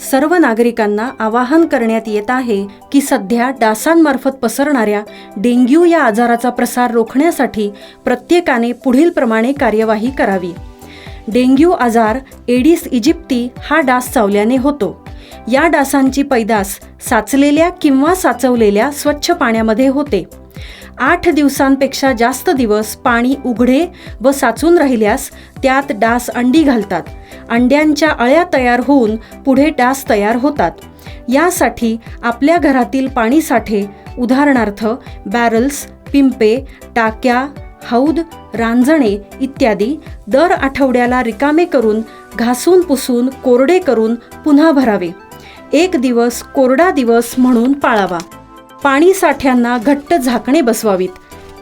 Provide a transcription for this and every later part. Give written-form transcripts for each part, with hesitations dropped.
सर्व नागरिकांना आवाहन करण्यात येत आहे की सध्या डासांमार्फत पसरणाऱ्या डेंग्यू या आजाराचा प्रसार रोखण्यासाठी प्रत्येकाने पुढील प्रमाणे कार्यवाही करावी। डेंग्यू आजार एडिस इजिप्ती हा डास चावल्याने होतो। या डासांची पैदास साचलेल्या किंवा साचवलेल्या स्वच्छ पाण्यामध्ये होते। 8 दिवसांपेक्षा जास्त दिवस पाणी उघडे व साचून राहिल्यास त्यात डास अंडी घालतात। अंड्यांच्या अळ्या तयार होऊन पुढे डास तयार होतात। यासाठी आपल्या घरातील पाणी साठे उदाहरणार्थ बॅरल्स, पिंपे, टाक्या, हौद, रांजणे इत्यादी दर आठवड्याला रिकामे करून घासून पुसून कोरडे करून पुन्हा भरावे। 1 दिवस कोरडा दिवस म्हणून पाळावा। पाणी साठ्यांना घट्ट झाकणे बसवावीत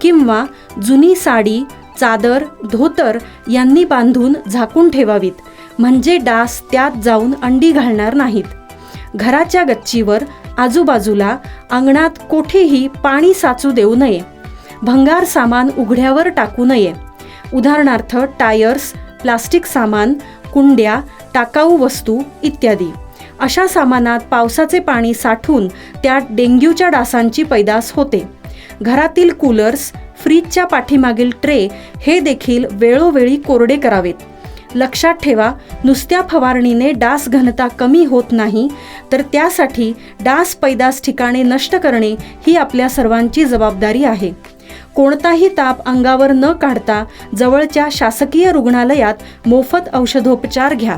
किंवा जुनी साडी, चादर, धोतर यांनी बांधून झाकून ठेवावीत, म्हणजे डास त्यात जाऊन अंडी घालणार नाहीत। घराच्या गच्चीवर, आजूबाजूला, अंगणात कोठेही पाणी साचू देऊ नये। भंगार सामान उघड्यावर टाकू नये, उदाहरणार्थ टायर्स, प्लास्टिक सामान, कुंड्या, टाकाऊ वस्तू इत्यादी। अशा सामानात पावसाचे पाणी साठून त्यात डेंग्यूच्या डासांची पैदास होते। घरातील कूलर्स, फ्रीजच्या पाठीमागील ट्रे हे देखील वेळोवेळी कोरडे करावेत। लक्षात ठेवा, नुसत्या फवारणीने डास घनता कमी होत नाही, तर त्यासाठी डास पैदास ठिकाणे नष्ट करणे ही आपल्या सर्वांची जबाबदारी आहे। कोणताही ताप अंगावर न काढता जवळच्या शासकीय रुग्णालयात मोफत औषधोपचार घ्या।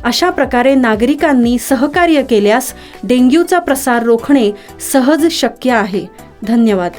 अशा प्रकारे नागरिकांनी सहकार्य केल्यास डेंग्यूचा प्रसार रोखणे सहज शक्य आहे। धन्यवाद।